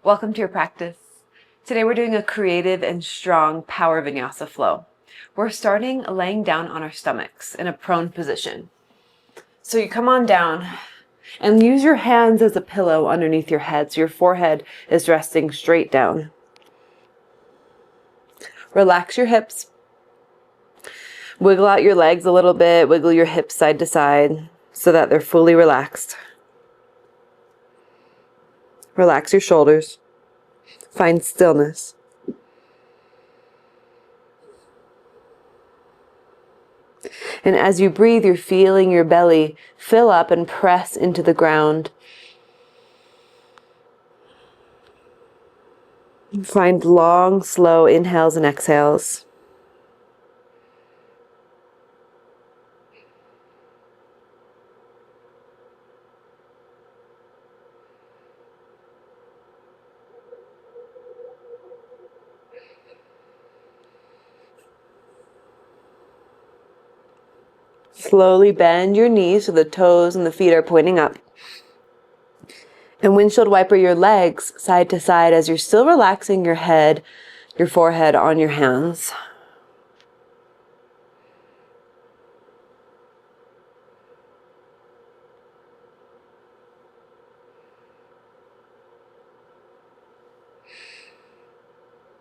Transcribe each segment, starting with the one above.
Welcome to your practice. Today we're doing a creative and strong power vinyasa flow. We're starting laying down on our stomachs in a prone position. So you come on down and use your hands as a pillow underneath your head so your forehead is resting straight down. Relax your hips. Wiggle out your legs a little bit, wiggle your hips side to side so that they're fully relaxed. Relax your shoulders. Find stillness. And as you breathe, you're feeling your belly fill up and press into the ground. Find long, slow inhales and exhales. Slowly bend your knees so the toes and the feet are pointing up. And windshield wiper your legs side to side as you're still relaxing your head, your forehead on your hands.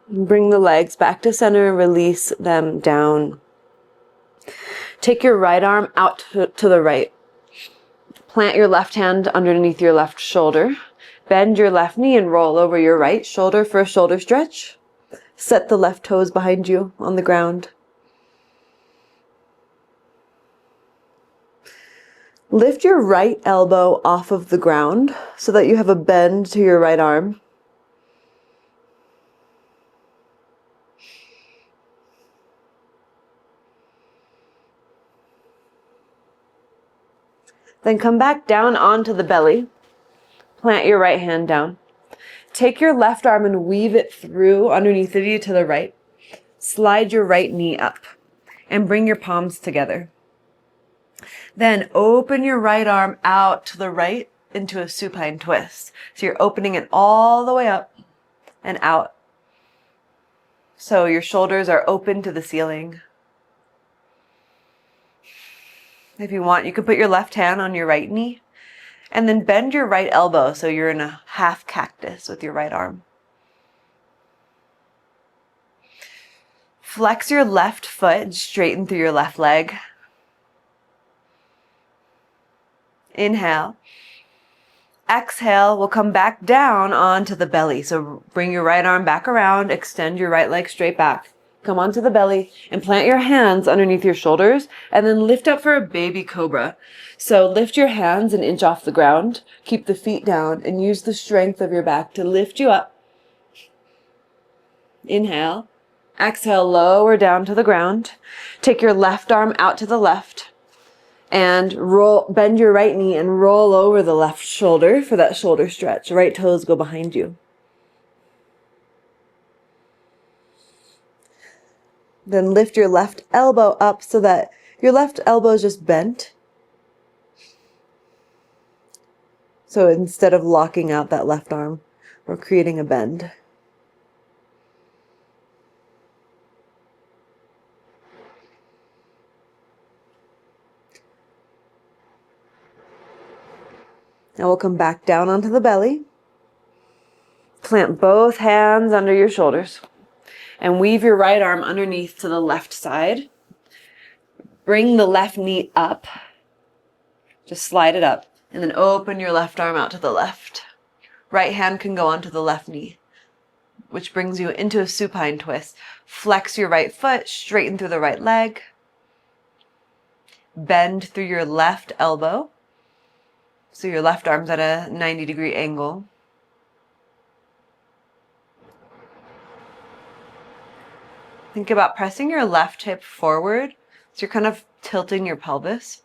Bring the legs back to center and release them down. Take your right arm out to the right. Plant your left hand underneath your left shoulder. Bend your left knee and roll over your right shoulder for a shoulder stretch. Set the left toes behind you on the ground. Lift your right elbow off of the ground so that you have a bend to your right arm. Then come back down onto the belly. Plant your right hand down. Take your left arm and weave it through underneath of you to the right. Slide your right knee up and bring your palms together. Then open your right arm out to the right into a supine twist. So you're opening it all the way up and out. So your shoulders are open to the ceiling. If you want, you can put your left hand on your right knee and then bend your right elbow so you're in a half cactus with your right arm. Flex your left foot and straighten through your left leg. Inhale. Exhale, we'll come back down onto the belly. So bring your right arm back around, extend your right leg straight back. Come onto the belly and plant your hands underneath your shoulders and then lift up for a baby cobra. So lift your hands an inch off the ground, keep the feet down and use the strength of your back to lift you up. Inhale. Exhale, lower down to the ground. Take your left arm out to the left and bend your right knee and roll over the left shoulder for that shoulder stretch. Right toes go behind you. Then lift your left elbow up so that your left elbow is just bent. So instead of locking out that left arm, we're creating a bend. Now we'll come back down onto the belly. Plant both hands under your shoulders. And weave your right arm underneath to the left side. Bring the left knee up. Just slide it up. And then open your left arm out to the left. Right hand can go onto the left knee, which brings you into a supine twist. Flex your right foot, straighten through the right leg. Bend through your left elbow. So your left arm's at a 90-degree angle. Think about pressing your left hip forward. So you're kind of tilting your pelvis.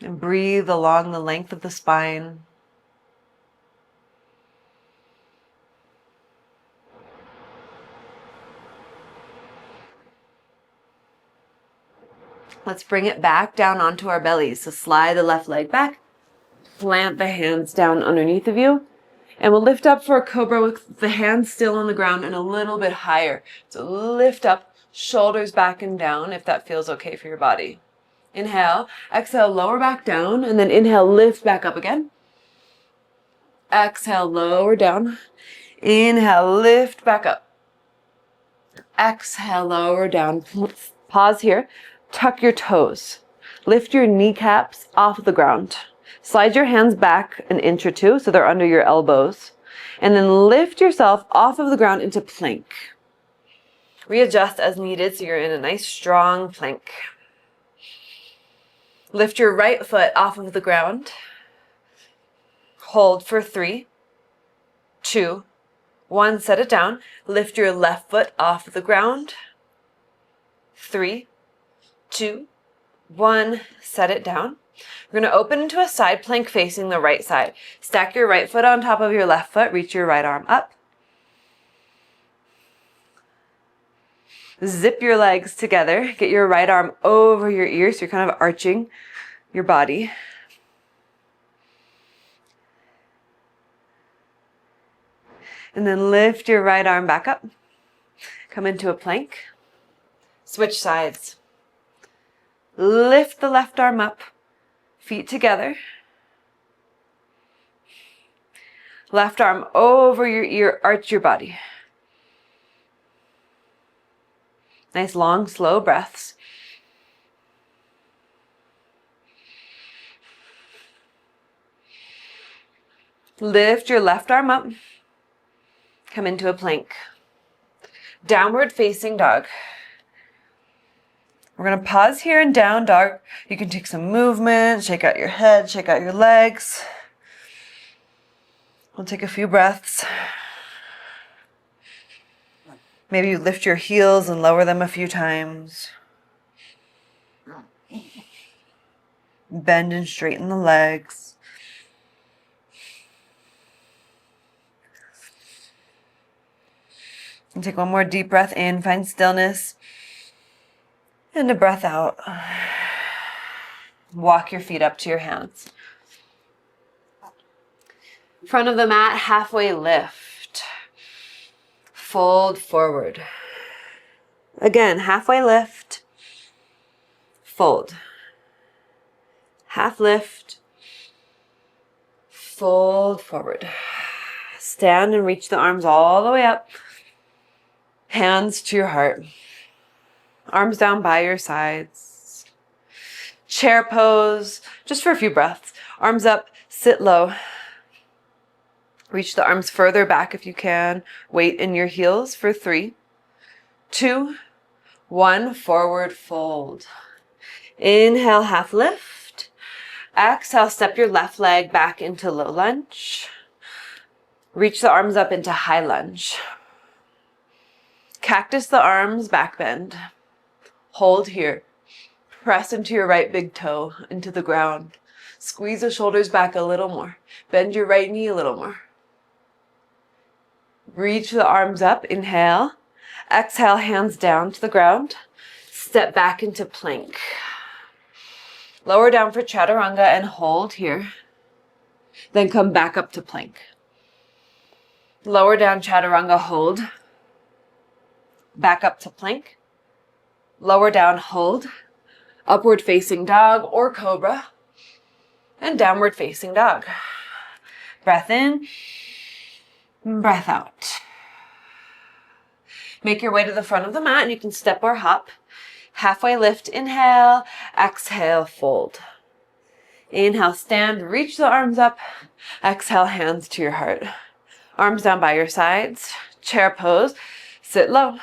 And breathe along the length of the spine. Let's bring it back down onto our bellies. So slide the left leg back. Plant the hands down underneath of you. And we'll lift up for a cobra with the hands still on the ground and a little bit higher. So lift up, shoulders back and down if that feels okay for your body. Inhale, exhale, lower back down, and then inhale, lift back up again. Exhale, lower down. Inhale, lift back up. Exhale, lower down. Pause here. Tuck your toes. Lift your kneecaps off the ground. Slide your hands back an inch or two so they're under your elbows. And then lift yourself off of the ground into plank. Readjust as needed so you're in a nice strong plank. Lift your right foot off of the ground. Hold for 3, 2, 1. Set it down. Lift your left foot off the ground. 3, 2, 1. Set it down. We're going to open into a side plank facing the right side. Stack your right foot on top of your left foot. Reach your right arm up. Zip your legs together. Get your right arm over your ear so you're kind of arching your body. And then lift your right arm back up. Come into a plank. Switch sides. Lift the left arm up. Feet together. Left arm over your ear. Arch your body. Nice long, slow breaths. Lift your left arm up. Come into a plank. Downward facing dog. We're going to pause here in down dog. You can take some movement, shake out your head, shake out your legs. We'll take a few breaths. Maybe you lift your heels and lower them a few times. Bend and straighten the legs. And take one more deep breath in, find stillness. And a breath out. Walk your feet up to your hands. Front of the mat, halfway lift. Fold forward. Again, halfway lift. Fold. Half lift. Fold forward. Stand and reach the arms all the way up. Hands to your heart. Arms down by your sides. Chair pose, just for a few breaths. Arms up, sit low. Reach the arms further back if you can. Weight in your heels for 3, 2, 1. Forward fold. Inhale, half lift. Exhale, step your left leg back into low lunge. Reach the arms up into high lunge. Cactus the arms, back bend. Hold here. Press into your right big toe into the ground. Squeeze the shoulders back a little more. Bend your right knee a little more. Reach the arms up. Inhale. Exhale, hands down to the ground. Step back into plank. Lower down for chaturanga and hold here. Then come back up to plank. Lower down chaturanga, hold. Back up to plank. Lower down, hold. Upward facing dog or cobra. And downward facing dog. Breath in. Breath out. Make your way to the front of the mat and you can step or hop. Halfway lift, inhale. Exhale, fold. Inhale, stand, reach the arms up. Exhale, hands to your heart. Arms down by your sides. Chair pose. Sit low.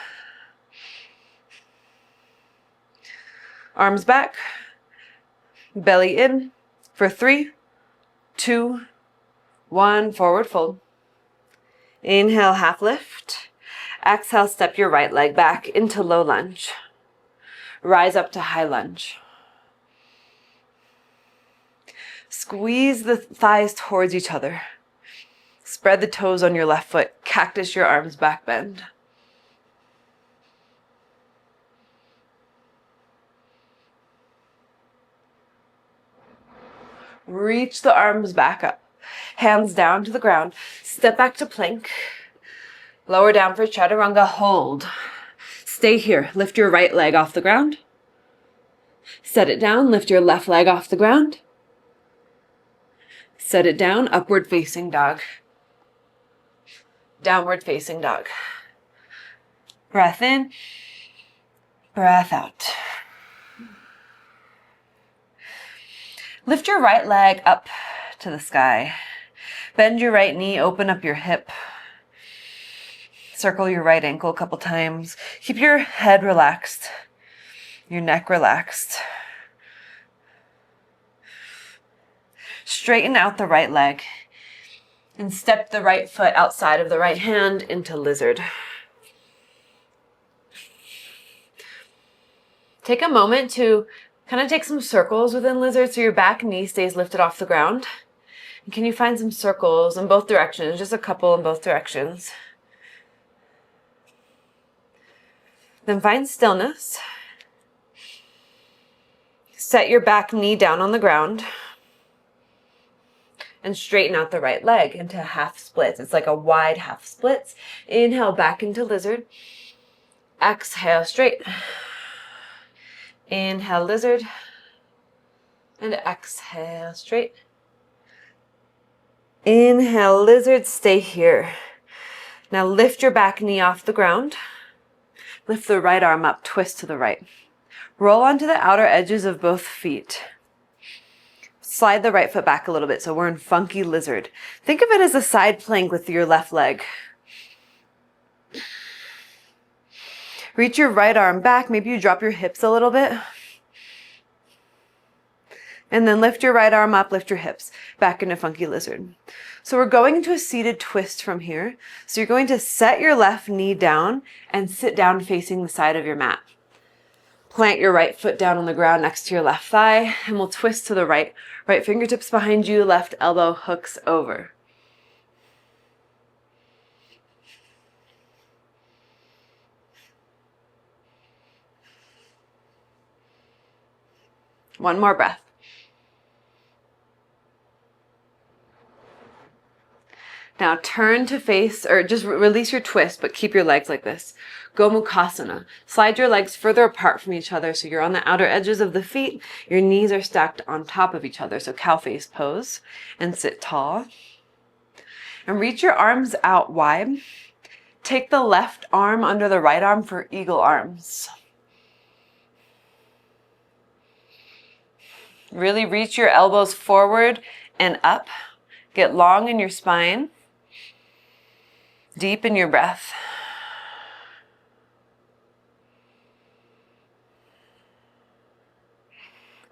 Arms back. Belly in for 3, 2, 1. Forward fold. Inhale, half lift. Exhale, step your right leg back into low lunge. Rise up to high lunge. Squeeze the thighs towards each other. Spread the toes on your left foot. Cactus your arms, back bend. Reach the arms back up. Hands down to the ground. Step back to plank. Lower down for chaturanga. Hold. Stay here. Lift your right leg off the ground. Set it down. Lift your left leg off the ground. Set it down. Upward facing dog. Downward facing dog. Breath in. Breath out. Lift your right leg up to the sky. Bend your right knee, open up your hip. Circle your right ankle a couple times. Keep your head relaxed, your neck relaxed. Straighten out the right leg and step the right foot outside of the right hand into lizard. Take a moment to kind of take some circles within lizard so your back knee stays lifted off the ground. And can you find some circles in both directions? Just a couple in both directions. Then find stillness. Set your back knee down on the ground and straighten out the right leg into half splits. It's like a wide half splits. Inhale back into lizard. Exhale straight. Inhale lizard and exhale straight. Inhale lizard, stay here. Now lift your back knee off the ground. Lift the right arm up, twist to the right. Roll onto the outer edges of both feet. Slide the right foot back a little bit so we're in funky lizard. Think of it as a side plank with your left leg. Reach your right arm back. Maybe you drop your hips a little bit. And then lift your right arm up, lift your hips back into funky lizard. So we're going into a seated twist from here. So you're going to set your left knee down and sit down facing the side of your mat. Plant your right foot down on the ground next to your left thigh, and we'll twist to the right. Right fingertips behind you, left elbow hooks over. One more breath. Now turn to face, or just release your twist, but keep your legs like this. Gomukhasana. Slide your legs further apart from each other so you're on the outer edges of the feet. Your knees are stacked on top of each other. So cow face pose and sit tall. And reach your arms out wide. Take the left arm under the right arm for eagle arms. Really reach your elbows forward and up. Get long in your spine. Deepen your breath.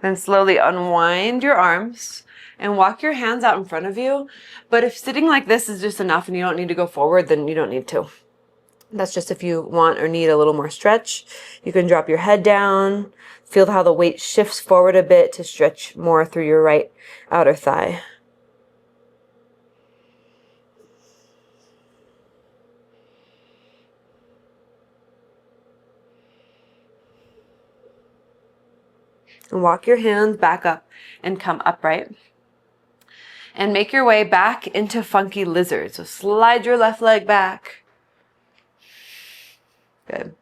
Then slowly unwind your arms and walk your hands out in front of you. But if sitting like this is just enough and you don't need to go forward, then you don't need to. That's just if you want or need a little more stretch. You can drop your head down. Feel how the weight shifts forward a bit to stretch more through your right outer thigh. And walk your hands back up and come upright. And make your way back into funky lizard. So slide your left leg back. Good.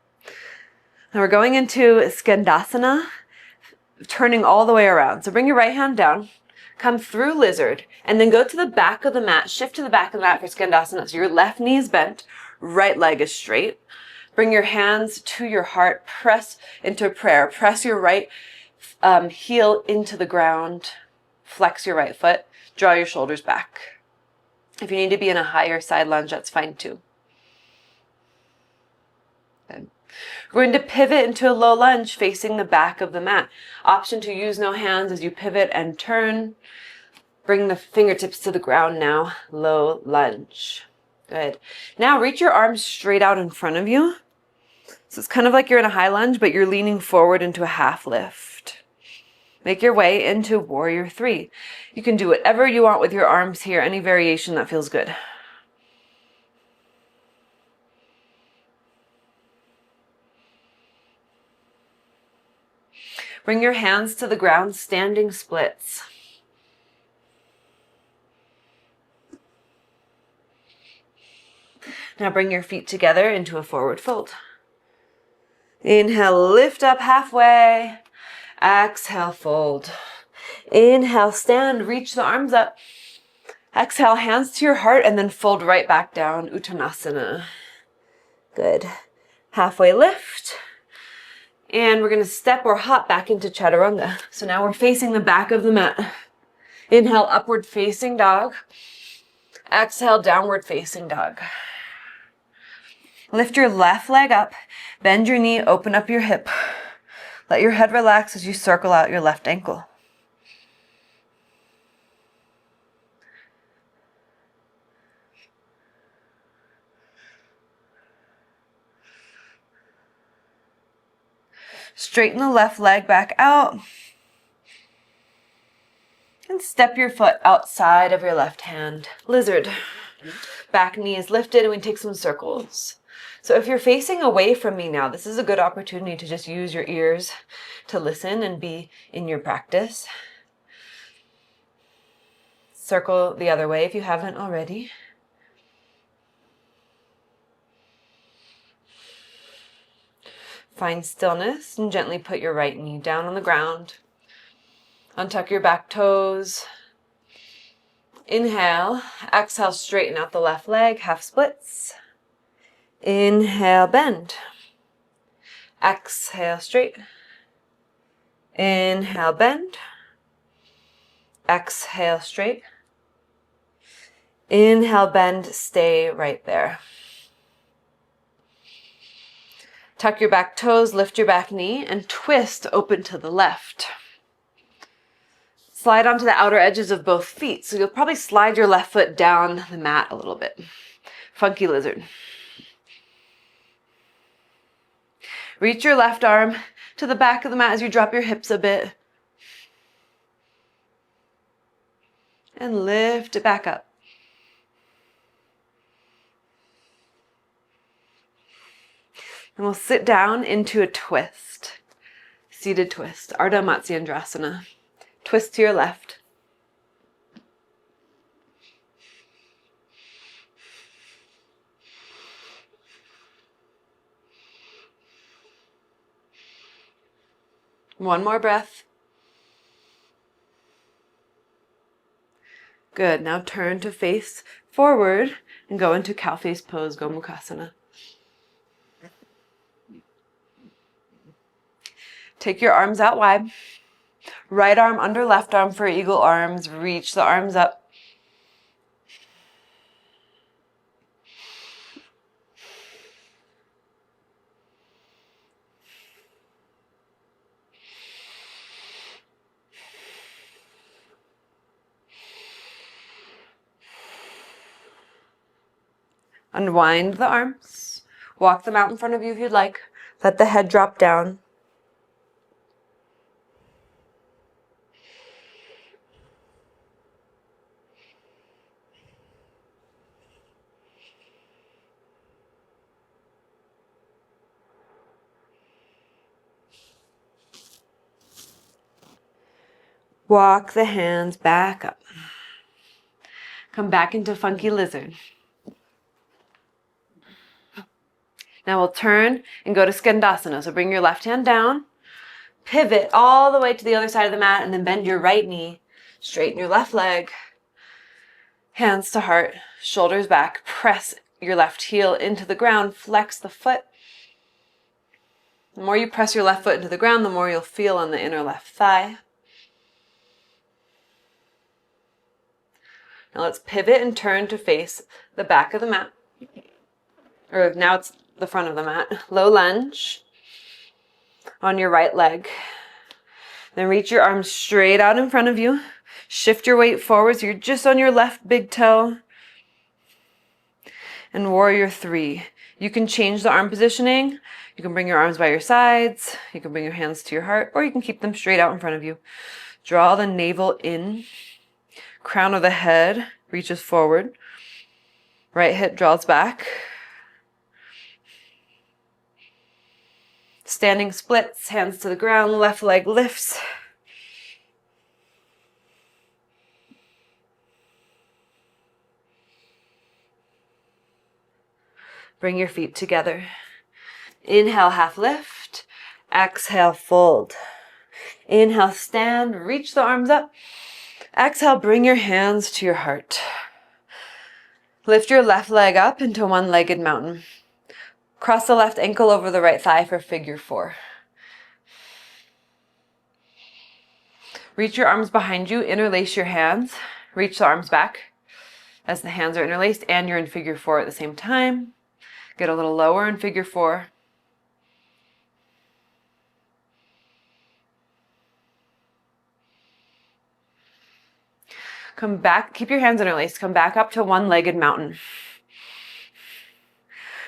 Now we're going into Skandasana, turning all the way around. So bring your right hand down, come through lizard, and then go to the back of the mat. Shift to the back of the mat for Skandasana. So your left knee is bent, right leg is straight. Bring your hands to your heart. Press into prayer. Press your right heel into the ground. Flex your right foot. Draw your shoulders back. If you need to be in a higher side lunge, that's fine too. Good. We're going to pivot into a low lunge facing the back of the mat. Option to use no hands as you pivot and turn. Bring the fingertips to the ground now. Low lunge. Good. Now reach your arms straight out in front of you. So it's kind of like you're in a high lunge, but you're leaning forward into a half lift. Make your way into Warrior 3. You can do whatever you want with your arms here, any variation that feels good. Bring your hands to the ground, standing splits. Now bring your feet together into a forward fold. Inhale, lift up halfway. Exhale, fold. Inhale, stand, reach the arms up. Exhale, hands to your heart, and then fold right back down, Uttanasana. Good. Halfway lift. And we're going to step or hop back into Chaturanga. So now we're facing the back of the mat. Inhale, upward facing dog. Exhale, downward facing dog. Lift your left leg up. Bend your knee, open up your hip. Let your head relax as you circle out your left ankle. Straighten the left leg back out. And step your foot outside of your left hand. Lizard. Back knee is lifted and we take some circles. So if you're facing away from me now, this is a good opportunity to just use your ears to listen and be in your practice. Circle the other way if you haven't already. Find stillness and gently put your right knee down on the ground. Untuck your back toes. Inhale. Exhale, straighten out the left leg, half splits. Inhale, bend. Exhale, straight. Inhale, bend. Exhale, straight. Inhale, bend, stay right there. Tuck your back toes, lift your back knee, and twist open to the left. Slide onto the outer edges of both feet. So you'll probably slide your left foot down the mat a little bit. Funky lizard. Reach your left arm to the back of the mat as you drop your hips a bit. And lift it back up. And we'll sit down into a twist. Seated twist. Ardha Matsyendrasana. Twist to your left. One more breath. Good. Now turn to face forward and go into cow face pose, Gomukhasana. Take your arms out wide. Right arm under left arm for eagle arms. Reach the arms up. Unwind the arms. Walk them out in front of you if you'd like. Let the head drop down. Walk the hands back up. Come back into funky lizard. Now we'll turn and go to Skandasana. So bring your left hand down, pivot all the way to the other side of the mat, and then bend your right knee, straighten your left leg, hands to heart, shoulders back, press your left heel into the ground, flex the foot. The more you press your left foot into the ground, the more you'll feel on the inner left thigh. Now let's pivot and turn to face the back of the mat. Or now it's the front of the mat. Low lunge on your right leg. Then reach your arms straight out in front of you. Shift your weight forward so you're just on your left big toe. And warrior three. You can change the arm positioning. You can bring your arms by your sides. You can bring your hands to your heart, or you can keep them straight out in front of you. Draw the navel in. Crown of the head reaches forward. Right hip draws back. Standing splits, hands to the ground, left leg lifts. Bring your feet together. Inhale, half lift. Exhale, fold. Inhale, stand, reach the arms up. Exhale, bring your hands to your heart. Lift your left leg up into one-legged mountain. Cross the left ankle over the right thigh for figure 4. Reach your arms behind you, interlace your hands, reach the arms back as the hands are interlaced and you're in figure 4 at the same time. Get a little lower in figure 4. Come back, keep your hands interlaced, come back up to one-legged mountain.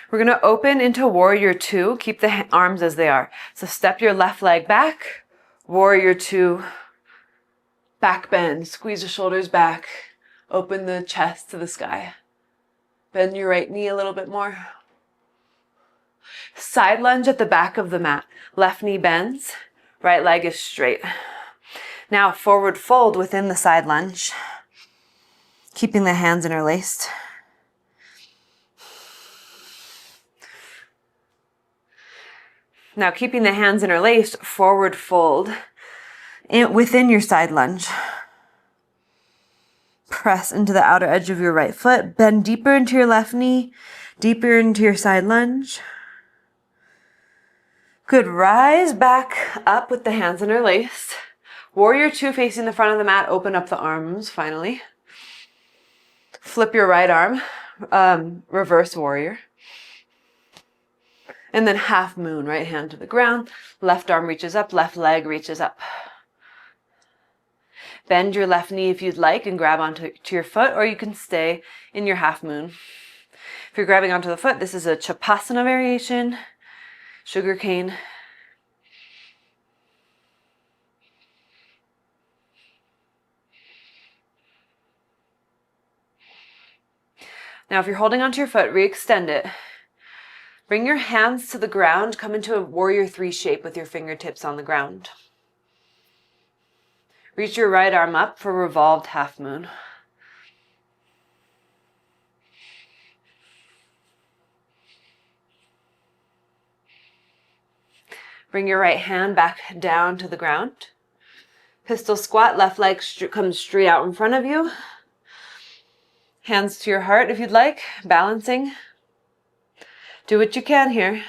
We're going to open into warrior 2, keep the arms as they are. So step your left leg back, warrior 2, back bend, squeeze the shoulders back, open the chest to the sky. Bend your right knee a little bit more. Side lunge at the back of the mat. Left knee bends, right leg is straight. Now forward fold within the side lunge, keeping the hands interlaced. Now keeping the hands interlaced, forward fold within your side lunge. Press into the outer edge of your right foot. Bend deeper into your left knee, deeper into your side lunge. Good. Rise back up with the hands interlaced. Warrior 2 facing the front of the mat. Open up the arms finally. Flip your right arm. Reverse warrior. And then half moon, right hand to the ground. Left arm reaches up, left leg reaches up. Bend your left knee if you'd like and grab onto your foot, or you can stay in your half moon. If you're grabbing onto the foot, this is a Chapasana variation, sugar cane. Now, if you're holding onto your foot, re-extend it. Bring your hands to the ground, come into a warrior 3 shape with your fingertips on the ground. Reach your right arm up for revolved half moon. Bring your right hand back down to the ground. Pistol squat, left leg comes straight out in front of you. Hands to your heart if you'd like, balancing. Do what you can here.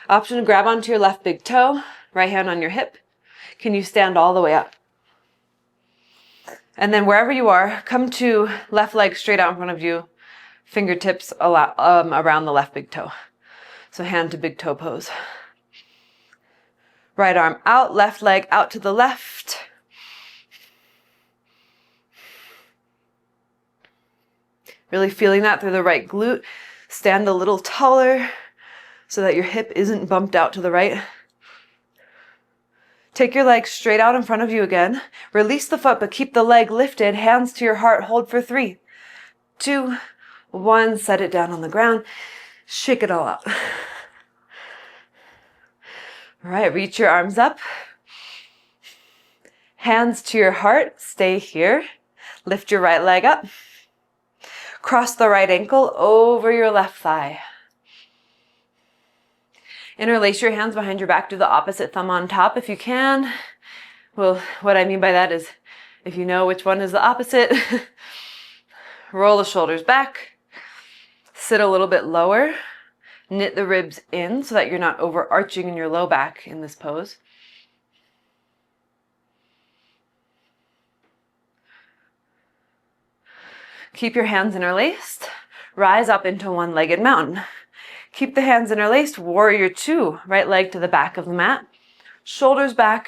Option to grab onto your left big toe, right hand on your hip. Can you stand all the way up? And then wherever you are, come to left leg straight out in front of you, fingertips around the left big toe. So hand to big toe pose. Right arm out, left leg out to the left. Really feeling that through the right glute. Stand a little taller so that your hip isn't bumped out to the right. Take your leg straight out in front of you again. Release the foot, but keep the leg lifted. Hands to your heart. Hold for 3, 2, 1. Set it down on the ground. Shake it all out. All right, reach your arms up. Hands to your heart. Stay here. Lift your right leg up. Cross the right ankle over your left thigh. Interlace your hands behind your back. Do the opposite thumb on top if you can. Well, what I mean by that is if you know which one is the opposite, roll the shoulders back. Sit a little bit lower. Knit the ribs in so that you're not overarching in your low back in this pose. Keep your hands interlaced. Rise up into one-legged mountain. Keep the hands interlaced. Warrior 2. Right leg to the back of the mat. Shoulders back.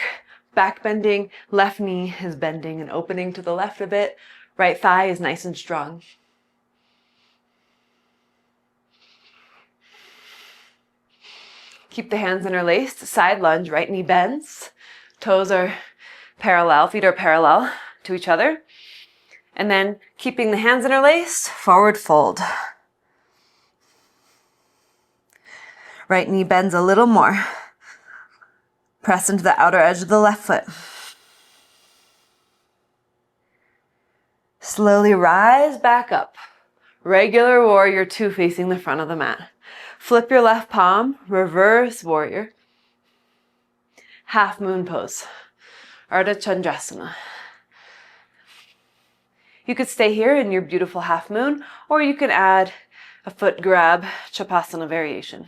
Back bending. Left knee is bending and opening to the left a bit. Right thigh is nice and strong. Keep the hands interlaced. Side lunge. Right knee bends. Toes are parallel. Feet are parallel to each other. And then keeping the hands interlaced. Forward fold. Right knee bends a little more. Press into the outer edge of the left foot. Slowly rise back up. Regular warrior 2 facing the front of the mat. Flip your left palm, reverse warrior. Half moon pose, Ardha Chandrasana. You could stay here in your beautiful half moon, or you can add a foot grab, Chapasana variation.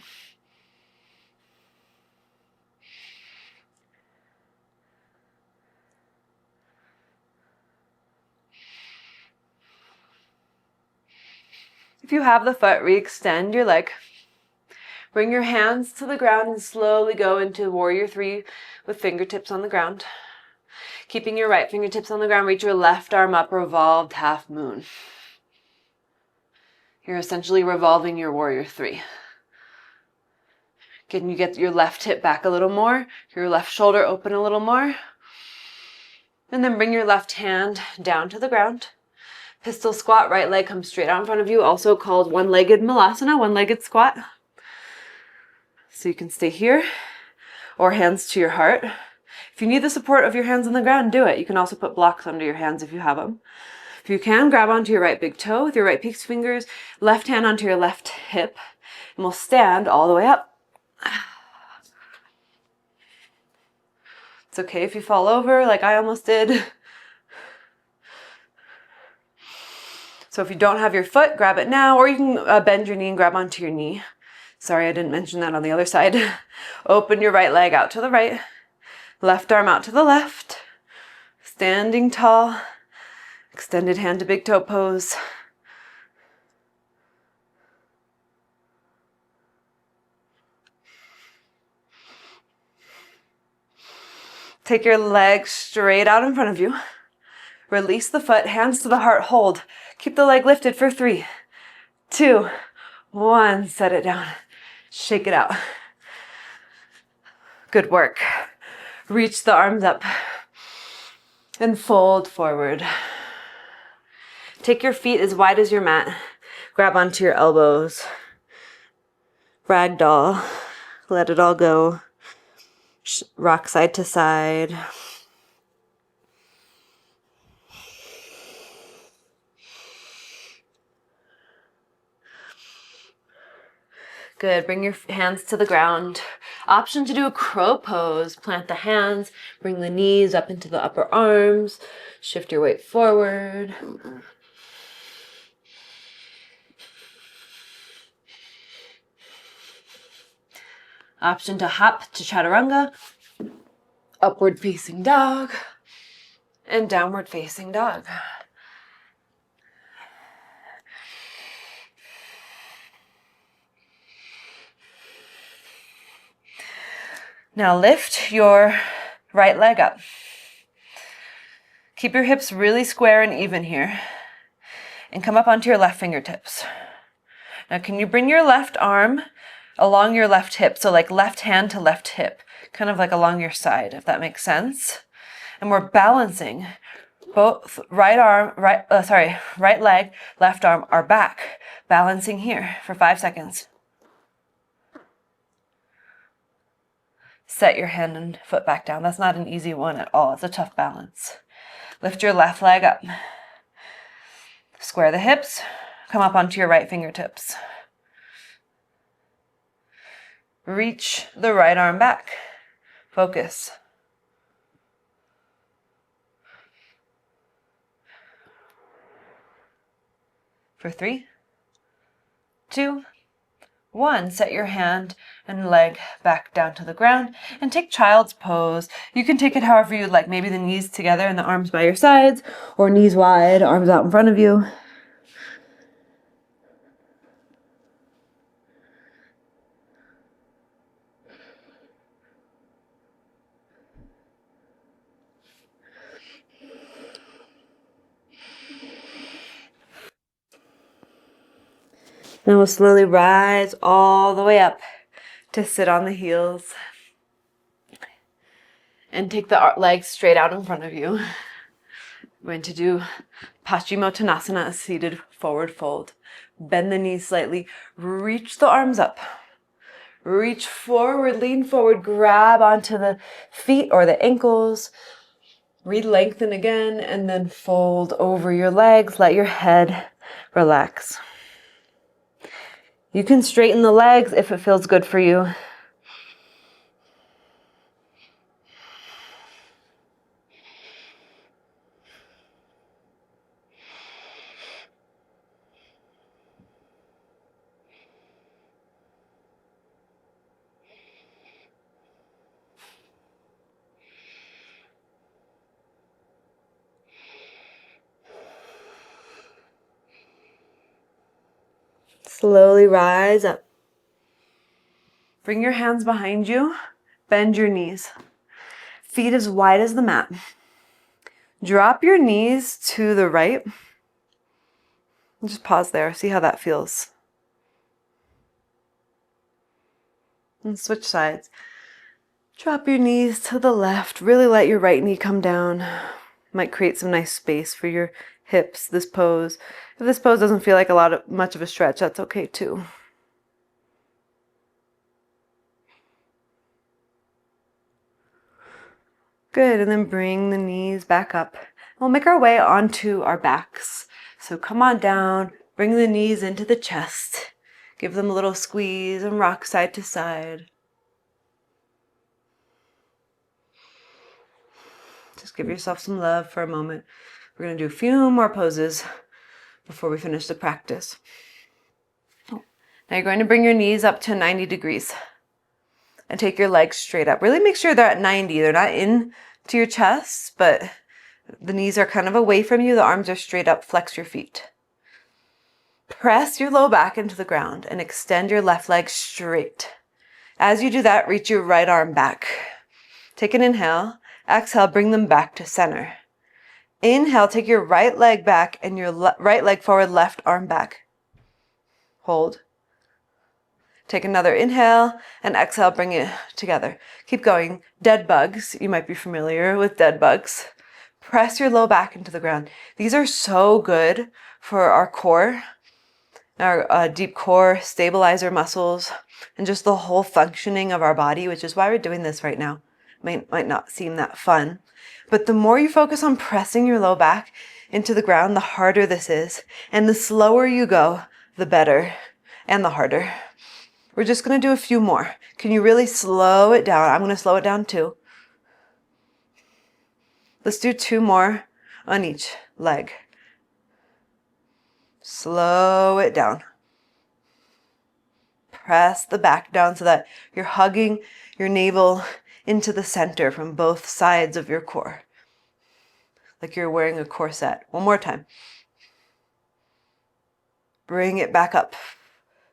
If you have the foot, re-extend your leg. Bring your hands to the ground and slowly go into warrior 3 with fingertips on the ground. Keeping your right fingertips on the ground, reach your left arm up, revolved half moon. You're essentially revolving your warrior 3. Can you get your left hip back a little more? Your left shoulder open a little more? And then bring your left hand down to the ground. Pistol squat, right leg comes straight out in front of you, also called one-legged malasana, one-legged squat. So you can stay here, or hands to your heart. If you need the support of your hands on the ground, do it. You can also put blocks under your hands if you have them. If you can, grab onto your right big toe with your right peaks fingers, left hand onto your left hip, and we'll stand all the way up. It's okay if you fall over like I almost did. So if you don't have your foot, grab it now, or you can bend your knee and grab onto your knee. Sorry, I didn't mention that on the other side. Open your right leg out to the right, left arm out to the left, standing tall, extended hand to big toe pose. Take your legs straight out in front of you. Release the foot, hands to the heart, hold. Keep the leg lifted for 3, 2, 1. Set it down. Shake it out. Good work. Reach the arms up and fold forward. Take your feet as wide as your mat. Grab onto your elbows. Ragdoll. Let it all go. Rock side to side. Good, bring your hands to the ground. Option to do a crow pose. Plant the hands, bring the knees up into the upper arms. Shift your weight forward. Option to hop to chaturanga. Upward facing dog. And downward facing dog. Now lift your right leg up. Keep your hips really square and even here. And come up onto your left fingertips. Now can you bring your left arm along your left hip? So like left hand to left hip, kind of like along your side, if that makes sense. And we're balancing both right leg, left arm are back. Balancing here for 5 seconds. Set your hand and foot back down. That's not an easy one at all. It's a tough balance. Lift your left leg up. Square the hips. Come up onto your right fingertips. Reach the right arm back. Focus. For 3, 2, 1. Set your hand and leg back down to the ground and take child's pose. You can take it however you'd like. Maybe the knees together and the arms by your sides, or knees wide, arms out in front of you. Then we'll slowly rise all the way up to sit on the heels. And take the legs straight out in front of you. We're going to do Paschimottanasana, a seated forward fold. Bend the knees slightly. Reach the arms up. Reach forward, lean forward, grab onto the feet or the ankles. Re-lengthen again and then fold over your legs. Let your head relax. You can straighten the legs if it feels good for you. Slowly rise up. Bring your hands behind you. Bend your knees. Feet as wide as the mat. Drop your knees to the right. Just pause there. See how that feels. And switch sides. Drop your knees to the left. Really let your right knee come down. Might create some nice space for your hips, this pose. If this pose doesn't feel like much of a stretch, that's okay too. Good, and then bring the knees back up. We'll make our way onto our backs. So come on down, bring the knees into the chest. Give them a little squeeze and rock side to side. Just give yourself some love for a moment. We're going to do a few more poses before we finish the practice. Now you're going to bring your knees up to 90 degrees and take your legs straight up. Really make sure they're at 90. They're not in to your chest, but the knees are kind of away from you. The arms are straight up. Flex your feet. Press your low back into the ground and extend your left leg straight. As you do that, reach your right arm back. Take an inhale. Exhale, bring them back to center. Inhale, take your right leg back and your right leg forward, left arm back. Hold. Take another inhale and exhale, bring it together. Keep going. Dead bugs. You might be familiar with dead bugs. Press your low back into the ground. These are so good for our core, our deep core stabilizer muscles, and just the whole functioning of our body, which is why we're doing this right now. Might not seem that fun, but the more you focus on pressing your low back into the ground, the harder this is. And the slower you go, the better and the harder. We're just going to do a few more. Can you really slow it down? I'm going to slow it down too. Let's do 2 more on each leg. Slow it down. Press the back down so that you're hugging your navel into the center from both sides of your core. Like you're wearing a corset. One more time. Bring it back up.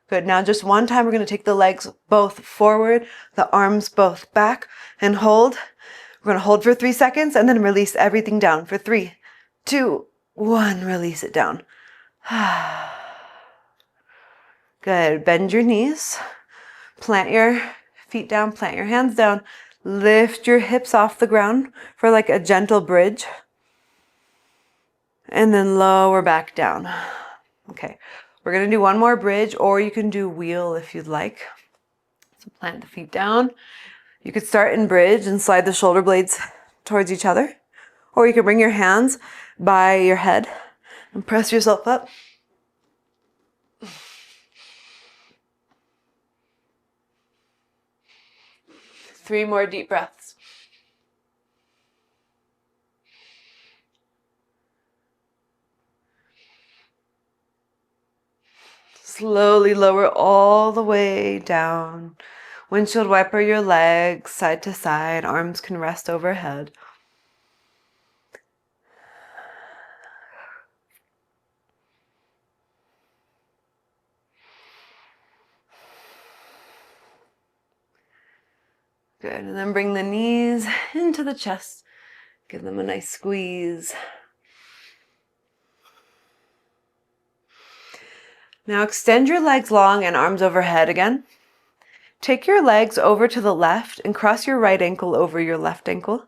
Good. Now just one time, we're going to take the legs both forward, the arms both back, and hold. We're going to hold for 3 seconds and then release everything down for 3, 2, 1. Release it down. Good. Bend your knees. Plant your feet down. Plant your hands down. Lift your hips off the ground for like a gentle bridge. And then lower back down. Okay. We're going to do one more bridge, or you can do wheel if you'd like. So plant the feet down. You could start in bridge and slide the shoulder blades towards each other. Or you can bring your hands by your head and press yourself up. Three more deep breaths. Slowly lower all the way down. Windshield wiper your legs side to side. Arms can rest overhead. Good. And then bring the knees into the chest. Give them a nice squeeze. Now extend your legs long and arms overhead again. Take your legs over to the left and cross your right ankle over your left ankle.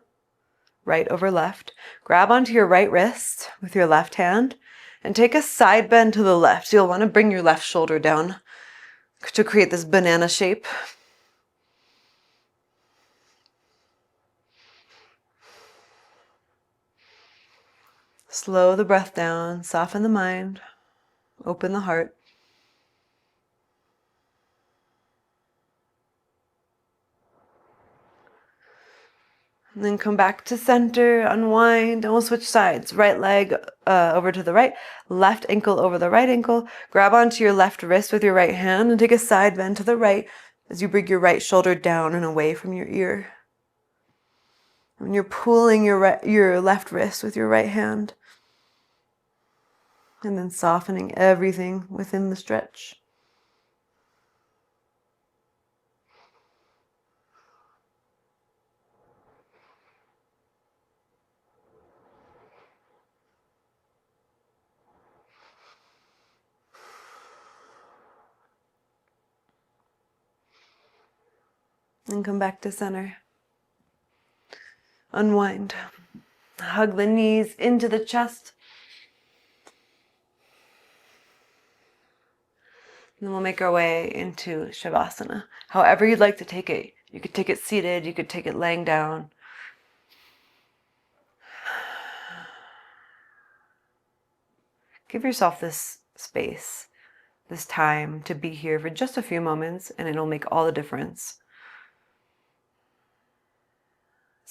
Right over left. Grab onto your right wrist with your left hand and take a side bend to the left. So you'll want to bring your left shoulder down to create this banana shape. Slow the breath down, soften the mind, open the heart. And then come back to center, unwind, and we'll switch sides. Right leg over to the right, left ankle over the right ankle. Grab onto your left wrist with your right hand and take a side bend to the right as you bring your right shoulder down and away from your ear. And you're pulling your left wrist with your right hand. And then softening everything within the stretch. And come back to center. Unwind. Hug the knees into the chest. And then we'll make our way into Shavasana. However you'd like to take it. You could take it seated, you could take it laying down. Give yourself this space, this time to be here for just a few moments, and it'll make all the difference.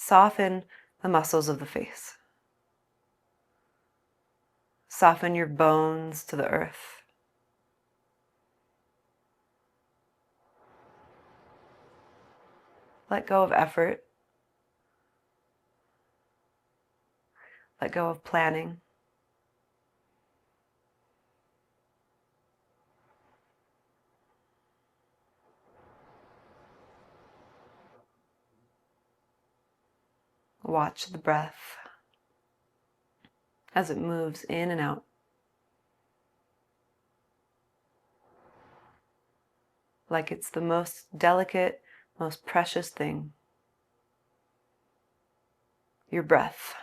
Soften the muscles of the face. Soften your bones to the earth. Let go of effort. Let go of planning. Watch the breath as it moves in and out. Like it's the most delicate, most precious thing. Your breath.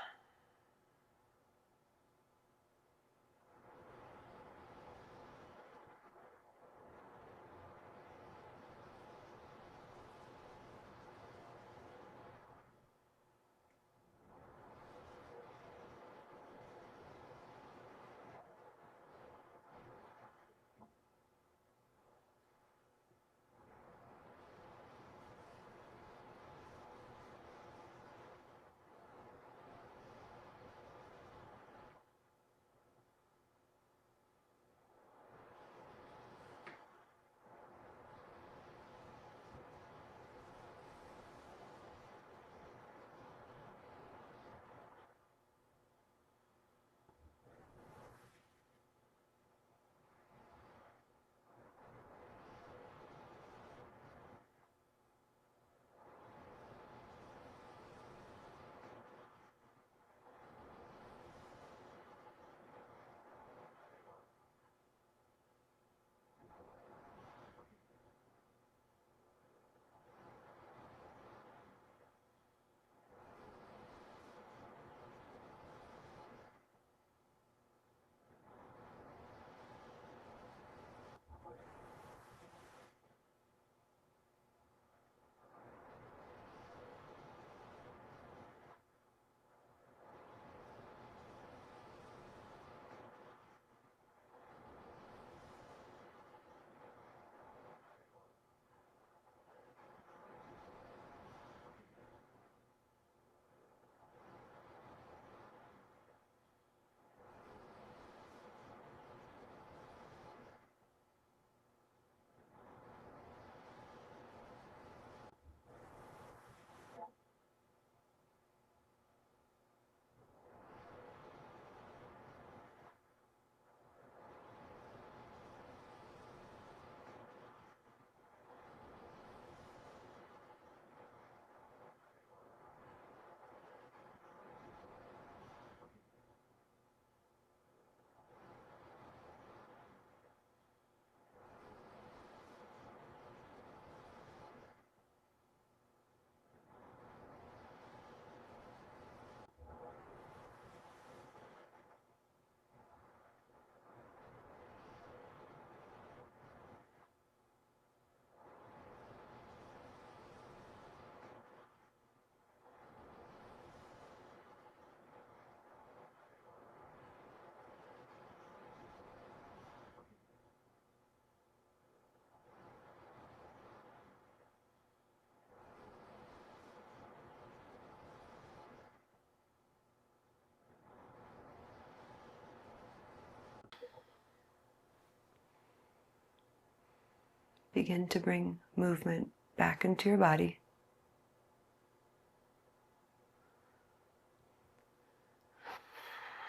Begin to bring movement back into your body.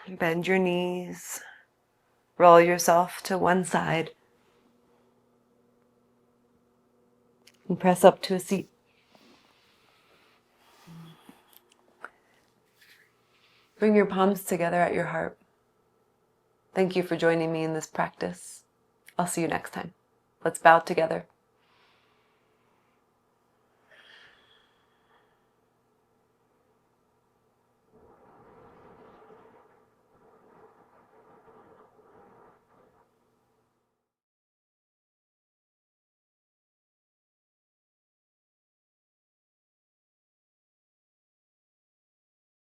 Bend your knees. Roll yourself to one side. And press up to a seat. Bring your palms together at your heart. Thank you for joining me in this practice. I'll see you next time. Let's bow together.